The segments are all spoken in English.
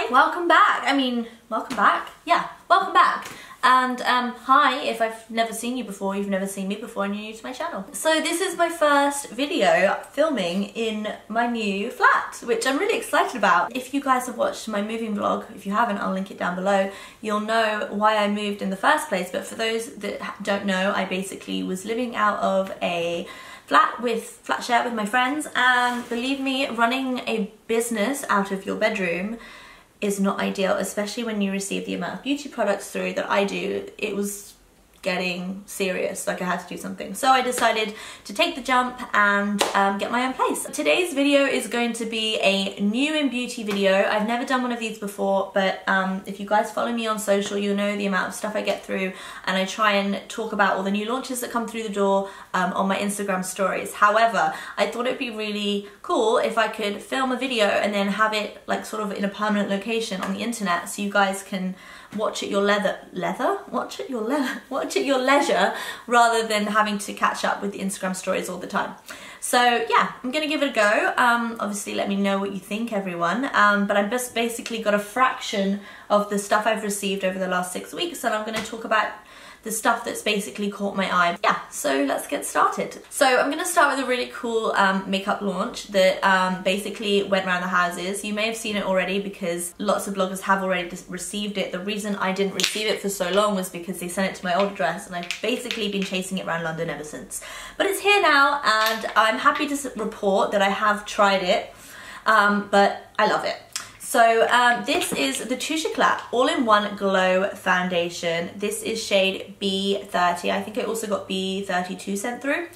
Hi, welcome back. Welcome back? Yeah, welcome back. And hi, if I've never seen you before, you've never seen me before and you're new to my channel. So this is my first video filming in my new flat, which I'm really excited about. If you guys have watched my moving vlog, if you haven't, I'll link it down below, you'll know why I moved in the first place. But for those that don't know, I basically was living out of a flat share with my friends, and believe me, running a business out of your bedroom is not ideal, especially when you receive the amount of beauty products through that I do. It was getting serious, like I had to do something. So I decided to take the jump and get my own place. Today's video is going to be a new in beauty video. I've never done one of these before, but if you guys follow me on social, you'll know the amount of stuff I get through, and I try and talk about all the new launches that come through the door on my Instagram stories. However, I thought it'd be really cool if I could film a video and then have it like sort of in a permanent location on the internet, so you guys can watch at your watch at your leisure rather than having to catch up with the Instagram stories all the time. So yeah, I'm gonna give it a go. Obviously let me know what you think, everyone. But I've just basically got a fraction of the stuff I've received over the last 6 weeks, and I'm gonna talk about the stuff that's basically caught my eye. Yeah, so let's get started. So I'm gonna start with a really cool makeup launch that basically went around the houses. You may have seen it already because lots of bloggers have already received it. The reason I didn't receive it for so long was because they sent it to my old address, and I've basically been chasing it around London ever since. But it's here now, and I'm happy to report that I have tried it, but I love it. So this is the TOUCHE ECLAT All-in-One Glow Foundation. This is shade B30. I think I also got B32 sent through.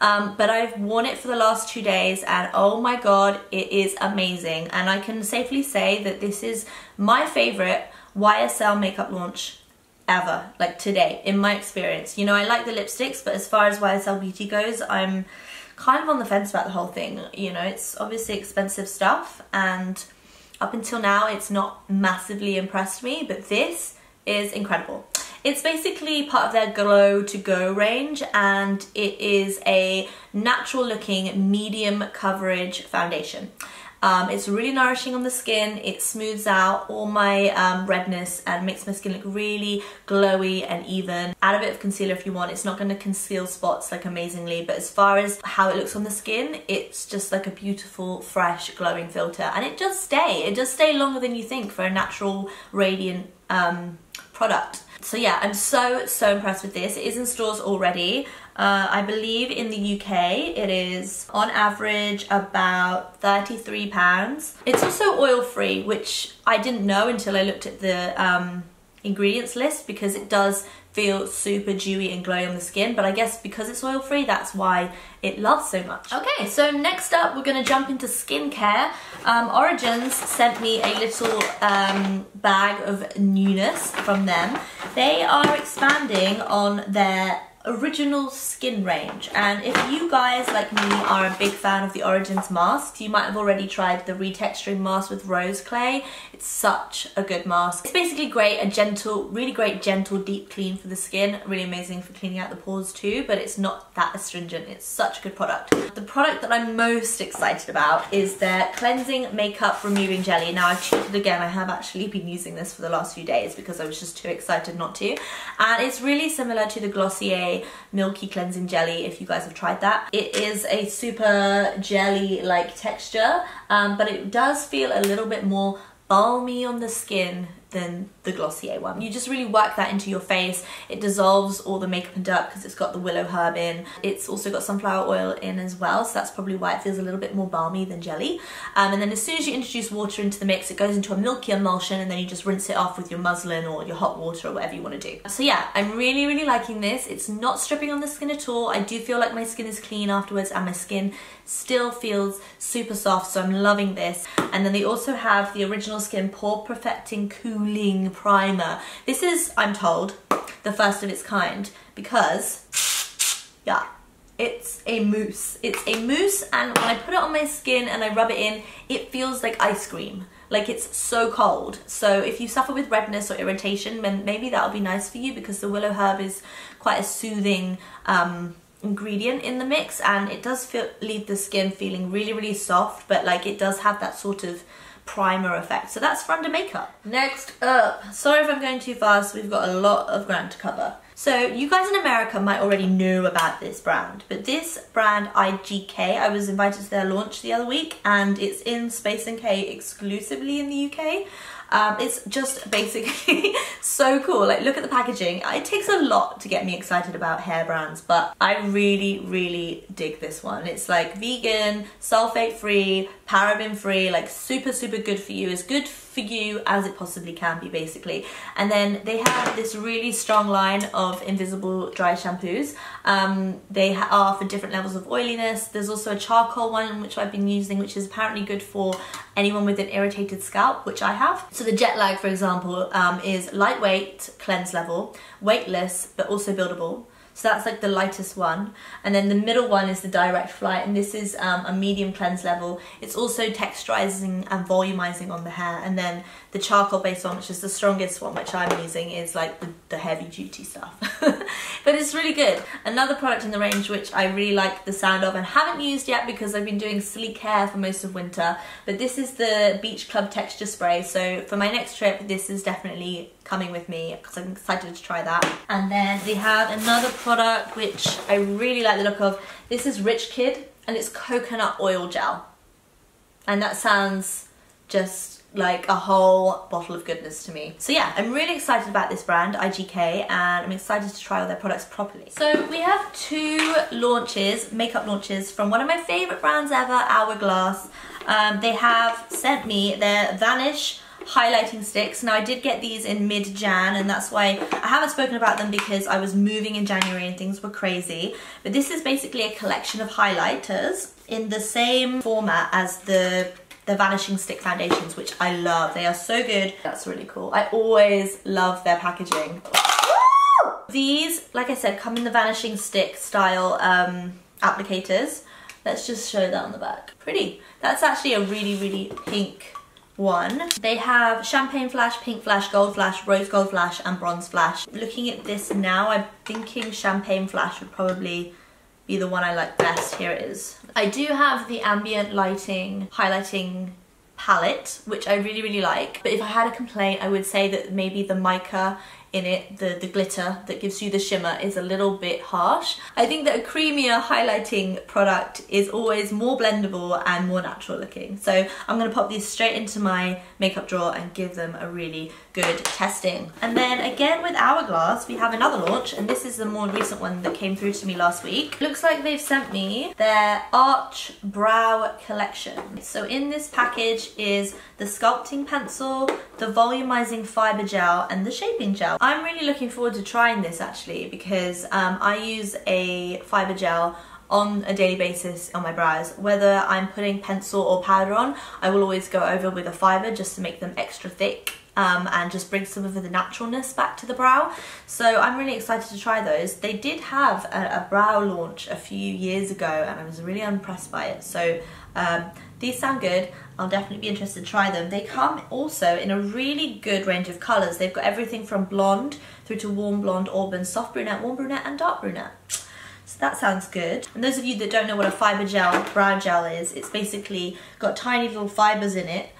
But I've worn it for the last 2 days, and oh my god, it is amazing. And I can safely say that this is my favorite YSL makeup launch ever, like today, in my experience. You know, I like the lipsticks, but as far as YSL beauty goes, I'm kind of on the fence about the whole thing. You know, it's obviously expensive stuff, and up until now, it's not massively impressed me, but this is incredible. It's basically part of their Glow to Go range, and it is a natural looking medium coverage foundation. It's really nourishing on the skin. It smooths out all my redness and makes my skin look really glowy and even. Add a bit of concealer if you want. It's not going to conceal spots like amazingly, but as far as how it looks on the skin, it's just like a beautiful, fresh, glowing filter. And it does stay. It does stay longer than you think for a natural, radiant product. So yeah, I'm so impressed with this. It is in stores already. I believe in the UK it is on average about £33. It's also oil-free, which I didn't know until I looked at the ingredients list, because it does feel super dewy and glowy on the skin, but I guess because it's oil-free, that's why it lasts so much. Okay, so next up we're gonna jump into skincare. Origins sent me a little bag of newness from them. They are expanding on their original skin range, and if you guys like me are a big fan of the Origins masks, you might have already tried the retexturing mask with rose clay. It's such a good mask. It's basically great, a gentle, really great gentle deep clean for the skin, really amazing for cleaning out the pores too, but it's not that astringent. It's such a good product. The product that I'm most excited about is their cleansing makeup removing jelly. Now I've cheated again, I have actually been using this for the last few days because I was just too excited not to, and it's really similar to the Glossier Milky Cleansing Jelly, if you guys have tried that. It is a super jelly-like texture, but it does feel a little bit more balmy on the skin than the Glossier one. You just really work that into your face. It dissolves all the makeup and dirt because it's got the WILLOWHERB in. It's also got sunflower oil in as well, so that's probably why it feels a little bit more balmy than jelly. And then as soon as you introduce water into the mix, it goes into a milky emulsion, and then you just rinse it off with your muslin or your hot water or whatever you want to do. So yeah, I'm really liking this. It's not stripping on the skin at all. I do feel like my skin is clean afterwards, and my skin still feels super soft, so I'm loving this. And then they also have the Original Skin Pore Perfecting Cooling Primer. This is, I'm told, the first of its kind because, yeah, it's a mousse. It's a mousse, and when I put it on my skin and I rub it in, it feels like ice cream. Like, it's so cold. So if you suffer with redness or irritation, then maybe that'll be nice for you, because the WILLOWHERB is quite a soothing ingredient in the mix, and it does leave the skin feeling really soft, but like it does have that sort of primer effect. So that's for under makeup. Next up, sorry if I'm going too fast, we've got a lot of ground to cover. So you guys in America might already know about this brand, but this brand IGK, I was invited to their launch the other week, and it's in Space & K exclusively in the UK. It's just basically so cool. Like, look at the packaging. It takes a lot to get me excited about hair brands, but I really dig this one. It's like vegan, sulfate free, paraben free, like super good for you. As good for you as it possibly can be, basically. And then they have this really strong line of invisible dry shampoos. They are for different levels of oiliness. There's also a charcoal one which I've been using, which is apparently good for anyone with an irritated scalp, which I have. So the Jet Lag, for example, is lightweight cleanse level, weightless but also buildable. So that's like the lightest one. And then the middle one is the Direct Flight, and this is a medium cleanse level. It's also texturizing and volumizing on the hair. And then the charcoal based one, which is the strongest one, which I'm using, is like the heavy duty stuff. But it's really good. Another product in the range which I really like the sound of and haven't used yet because I've been doing sleek hair for most of winter, but this is the Beach Club Texture Spray. So for my next trip, this is definitely coming with me because I'm excited to try that. And then they have another product which I really like the look of. This is Rich Kid, and it's coconut oil gel. And that sounds just like a whole bottle of goodness to me. So yeah, I'm really excited about this brand, IGK, and I'm excited to try all their products properly. So we have two launches, makeup launches, from one of my favorite brands ever, Hourglass. They have sent me their Vanish highlighting sticks. Now I did get these in mid-Jan, and that's why I haven't spoken about them because I was moving in January and things were crazy. But this is basically a collection of highlighters in the same format as the Vanishing Stick foundations, which I love. They are so good. That's really cool. I always love their packaging. These, like I said, come in the Vanishing Stick style applicators. Let's just show that on the back. Pretty. That's actually a really pink one. They have Champagne Flash, Pink Flash, Gold Flash, Rose Gold Flash, and Bronze Flash. Looking at this now, I'm thinking Champagne Flash would probably be the one I like best. Here it is. I do have the ambient lighting highlighting palette, which I really like, but if I had a complaint, I would say that maybe the mica in it, the glitter that gives you the shimmer, is a little bit harsh. I think that a creamier highlighting product is always more blendable and more natural looking. So I'm going to pop these straight into my makeup drawer and give them a really good testing. And then again with Hourglass, we have another launch, and this is the more recent one that came through to me last week. Looks like they've sent me their Arch Brow Collection. So in this package is the sculpting pencil, the volumizing fiber gel, and the shaping gel. I'm really looking forward to trying this actually because I use a fiber gel on a daily basis on my brows. Whether I'm putting pencil or powder on, I will always go over with a fiber just to make them extra thick and just bring some of the naturalness back to the brow. So I'm really excited to try those. They did have a brow launch a few years ago and I was really impressed by it. So these sound good. I'll definitely be interested to try them. They come also in a really good range of colours. They've got everything from blonde through to warm blonde, auburn, soft brunette, warm brunette, and dark brunette. So that sounds good. And those of you that don't know what a fiber gel, brow gel is, it's basically got tiny little fibres in it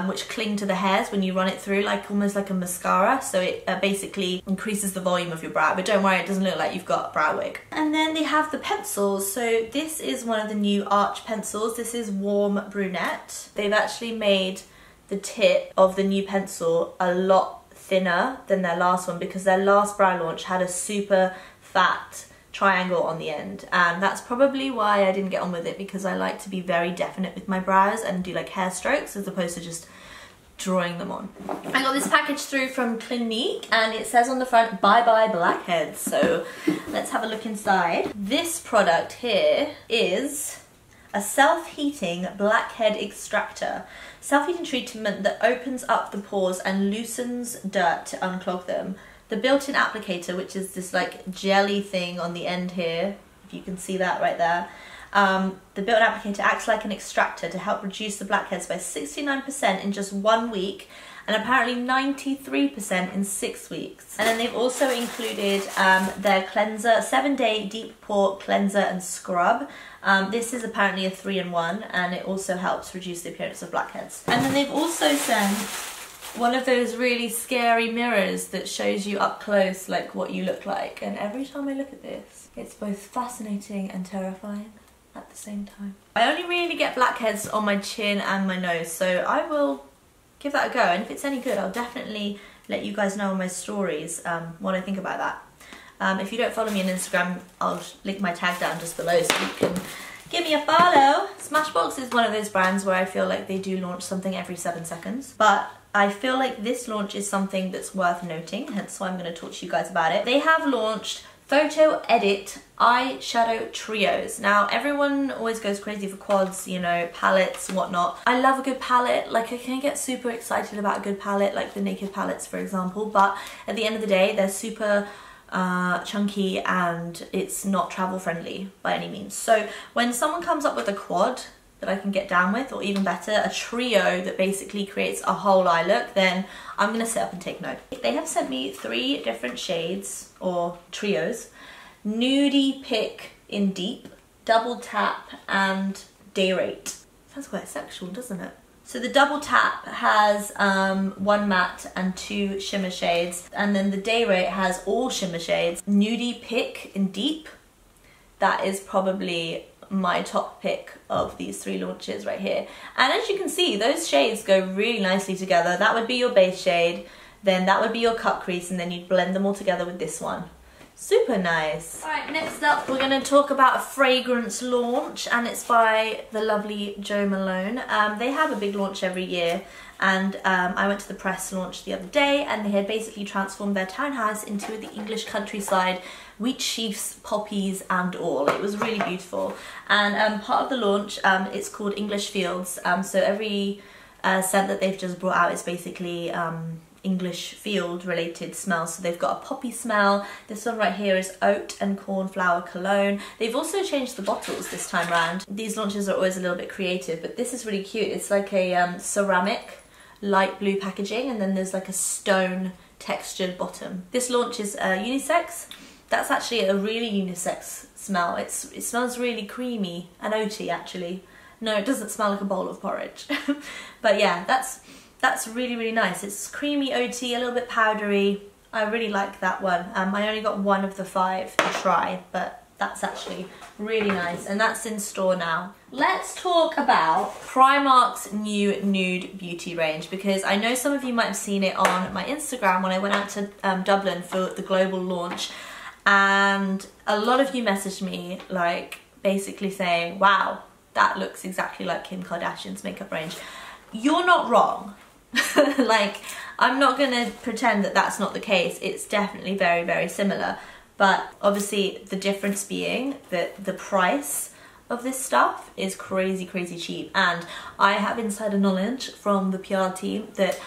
which cling to the hairs when you run it through, like almost like a mascara. So it basically increases the volume of your brow, but don't worry, it doesn't look like you've got a brow wig. And then they have the pencils. So this is one of the new Arch pencils. This is Warm Brunette. They've actually made the tip of the new pencil a lot thinner than their last one because their last brow launch had a super fat triangle on the end, and that's probably why I didn't get on with it, because I like to be very definite with my brows and do like hair strokes as opposed to just drawing them on. I got this package through from Clinique and it says on the front, bye bye blackheads. So let's have a look inside. This product here is a self-heating blackhead extractor. Self-heating treatment that opens up the pores and loosens dirt to unclog them. The built-in applicator, which is this like jelly thing on the end here, if you can see that right there. The built-in applicator acts like an extractor to help reduce the blackheads by 69% in just 1 week and apparently 93% in 6 weeks. And then they've also included their cleanser, 7-day deep pore cleanser and scrub. This is apparently a 3-in-1, and it also helps reduce the appearance of blackheads. And then they've also sent one of those really scary mirrors that shows you up close like what you look like, and every time I look at this it's both fascinating and terrifying at the same time. I only really get blackheads on my chin and my nose, so I will give that a go, and if it's any good I'll definitely let you guys know on my stories what I think about that. If you don't follow me on Instagram, I'll link my tag down just below so you can give me a follow. Smashbox is one of those brands where I feel like they do launch something every 7 seconds, but I feel like this launch is something that's worth noting, hence why I'm going to talk to you guys about it. They have launched Photo Edit eyeshadow trios. Now everyone always goes crazy for quads, you know, palettes, whatnot. I love a good palette. Like, I can get super excited about a good palette, like the Naked palettes for example, but at the end of the day they're super chunky and it's not travel friendly by any means. So when someone comes up with a quad that I can get down with, or even better, a trio that basically creates a whole eye look, then I'm gonna sit up and take note. They have sent me 3 different shades, or trios: Nudie Pick in Deep, Double Tap, and Day Rate. Sounds quite sexual, doesn't it? So the Double Tap has 1 matte and 2 shimmer shades, and then the Day Rate has all shimmer shades. Nudie Pick in Deep, that is probably my top pick of these 3 launches right here. And as you can see, those shades go really nicely together. That would be your base shade, then that would be your cut crease, and then you'd blend them all together with this one. Super nice. Alright, next up we're going to talk about a fragrance launch, and it's by the lovely Jo Malone. They have a big launch every year, and I went to the press launch the other day, and they had basically transformed their townhouse into the English countryside, wheat sheafs, poppies and all. It was really beautiful, and part of the launch, it's called English Fields, so every scent that they've just brought out is basically English field related smells. So they've got a poppy smell. This one right here is oat and cornflower cologne. They've also changed the bottles this time around. These launches are always a little bit creative, but this is really cute. It's like a ceramic light blue packaging, and then there's like a stone textured bottom. This launch is unisex. That's actually a really unisex smell. It smells really creamy and oaty actually. No, it doesn't smell like a bowl of porridge. But yeah, that's really, really nice. It's creamy, oaty, a little bit powdery. I really like that one. I only got 1 of the 5 to try, but that's actually really nice, and that's in store now. Let's talk about Primark's new nude beauty range, because I know some of you might have seen it on my Instagram when I went out to Dublin for the global launch, and a lot of you messaged me like basically saying, wow, that looks exactly like Kim Kardashian's makeup range. You're not wrong. Like, I'm not gonna pretend that that's not the case. It's definitely very, very similar, but obviously the difference being that the price of this stuff is crazy, crazy cheap. And I have insider knowledge from the PR team that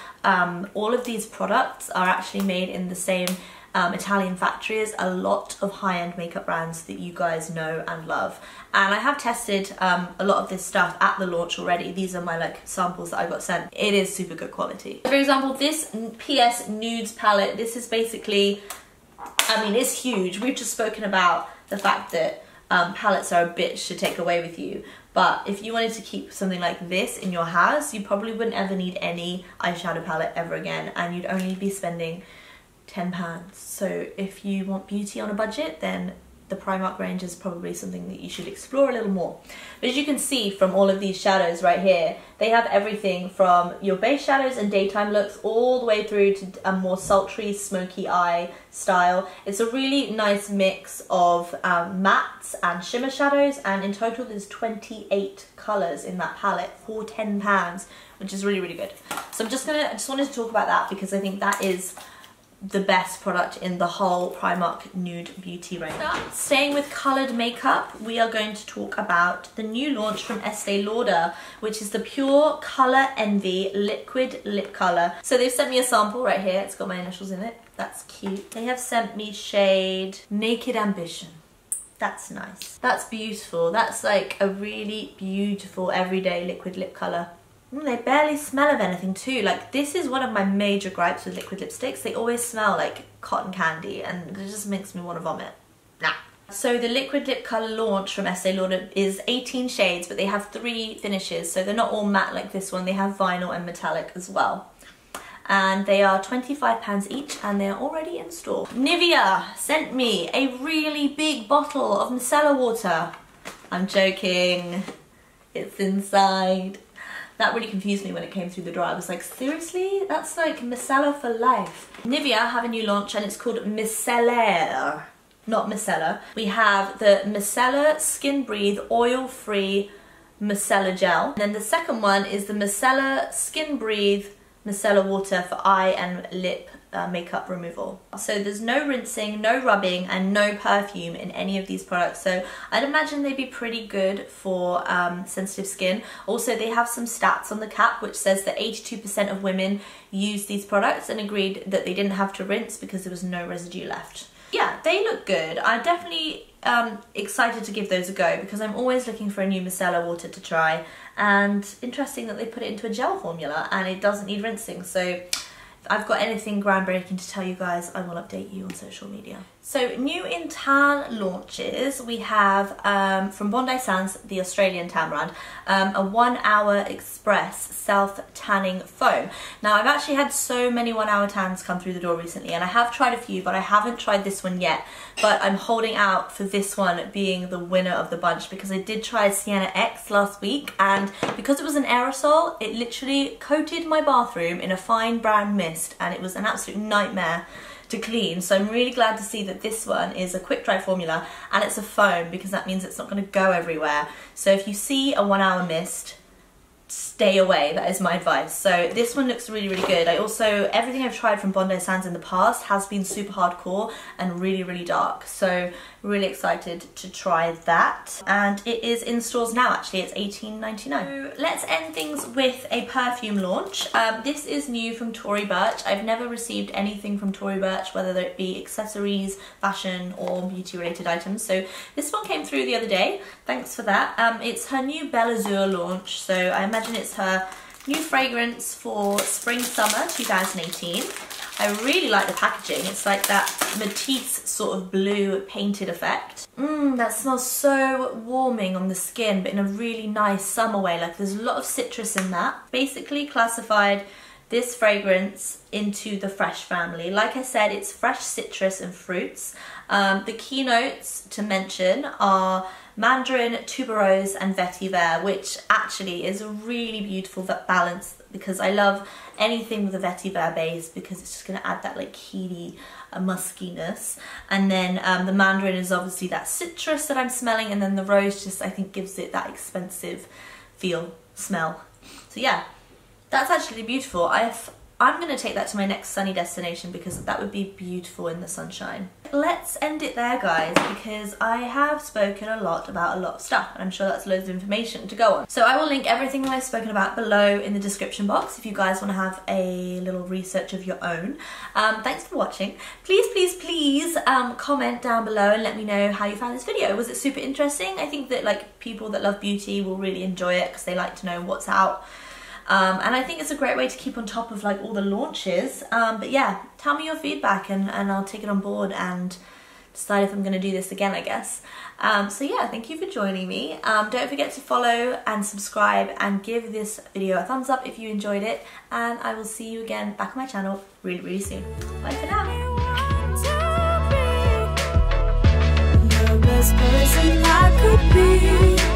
all of these products are actually made in the same Italian factory as a lot of high-end makeup brands that you guys know and love. And I have tested a lot of this stuff at the launch already. These are my like samples that I got sent. It is super good quality. For example, this PS Nudes palette, this is basically, I mean, it's huge. We've just spoken about the fact that palettes are a bitch to take away with you. But if you wanted to keep something like this in your house, you probably wouldn't ever need any eyeshadow palette ever again, and you'd only be spending £10. So if you want beauty on a budget, then the Primark range is probably something that you should explore a little more. But as you can see from all of these shadows right here, they have everything from your base shadows and daytime looks all the way through to a more sultry, smoky eye style. It's a really nice mix of mattes and shimmer shadows, and in total there's 28 colours in that palette for £10, which is really, really good. So I just wanted to talk about that because I think that is the best product in the whole Primark nude beauty range. Staying with coloured makeup, we are going to talk about the new launch from Estee Lauder, which is the Pure Colour Envy Liquid Lip Colour. So they've sent me a sample right here. It's got my initials in it. That's cute. They have sent me shade Naked Ambition. That's nice. That's beautiful. That's like a really beautiful everyday liquid lip colour. They barely smell of anything too. Like, this is one of my major gripes with liquid lipsticks. They always smell like cotton candy and it just makes me want to vomit. Nah. So the liquid lip colour launch from Estee Lauder is 18 shades, but they have 3 finishes. So they're not all matte like this one. They have vinyl and metallic as well. And they are £25 each and they are already in store. NIVEA sent me a really big bottle of micellar water. I'm joking. It's inside. That really confused me when it came through the door. I was like, seriously? That's like micellar for life. NIVEA have a new launch and it's called Micellar, not micellar. We have the Micellar Skin Breathe Oil Free Micellar Gel. And then the second one is the Micellar Skin Breathe Micellar Water for eye and lip makeup removal. So there's no rinsing, no rubbing and no perfume in any of these products, so I'd imagine they'd be pretty good for sensitive skin. Also, they have some stats on the cap which says that 82% of women use these products and agreed that they didn't have to rinse because there was no residue left. Yeah, they look good. I'm definitely excited to give those a go because I'm always looking for a new micellar water to try, and interesting that they put it into a gel formula and it doesn't need rinsing. So if I've got anything groundbreaking to tell you guys, I will update you on social media. So new in tan launches, we have from Bondi Sands, the Australian tan brand, a 1 hour express self tanning foam. Now I've actually had so many 1 hour tans come through the door recently and I have tried a few, but I haven't tried this one yet. But I'm holding out for this one being the winner of the bunch because I did try Sienna X last week, and because it was an aerosol, it literally coated my bathroom in a fine brown mist and it was an absolute nightmare to clean. So I'm really glad to see that this one is a quick dry formula and it's a foam because that means it's not going to go everywhere. So if you see a 1 hour mist, stay away, that is my advice. So this one looks really, really good. I also, everything I've tried from Bondi Sands in the past has been super hardcore and really, really dark. So really excited to try that. And it is in stores now actually, it's $18.99. So let's end things with a perfume launch. This is new from Tory Burch. I've never received anything from Tory Burch, whether it be accessories, fashion or beauty related items. So this one came through the other day, thanks for that. It's her new Belle Azur launch. So I imagine it's her new fragrance for spring summer 2018. I really like the packaging. It's like that Matisse sort of blue painted effect. That smells so warming on the skin, but in a really nice summer way. Like there's a lot of citrus in that. Basically classified this fragrance into the fresh family. Like I said, it's fresh citrus and fruits. The keynotes to mention are mandarin, tuberose and vetiver, which actually is a really beautiful balance because I love anything with a vetiver base because it's just going to add that like heaty muskiness. And then the mandarin is obviously that citrus that I'm smelling, and then the rose just I think gives it that expensive smell. So yeah, that's actually beautiful. I'm going to take that to my next sunny destination because that would be beautiful in the sunshine. Let's end it there, guys, because I have spoken a lot about a lot of stuff and I'm sure that's loads of information to go on. So I will link everything that I've spoken about below in the description box if you guys want to have a little research of your own. Thanks for watching. Please, please, please comment down below and let me know how you found this video. Was it super interesting? I think that like people that love beauty will really enjoy it because they like to know what's out. And I think it's a great way to keep on top of like all the launches. But yeah, tell me your feedback and I'll take it on board and decide if I'm going to do this again, I guess. So yeah, thank you for joining me. Don't forget to follow and subscribe and give this video a thumbs up if you enjoyed it. And I will see you again back on my channel really, really soon. Bye for now. The best person I could be.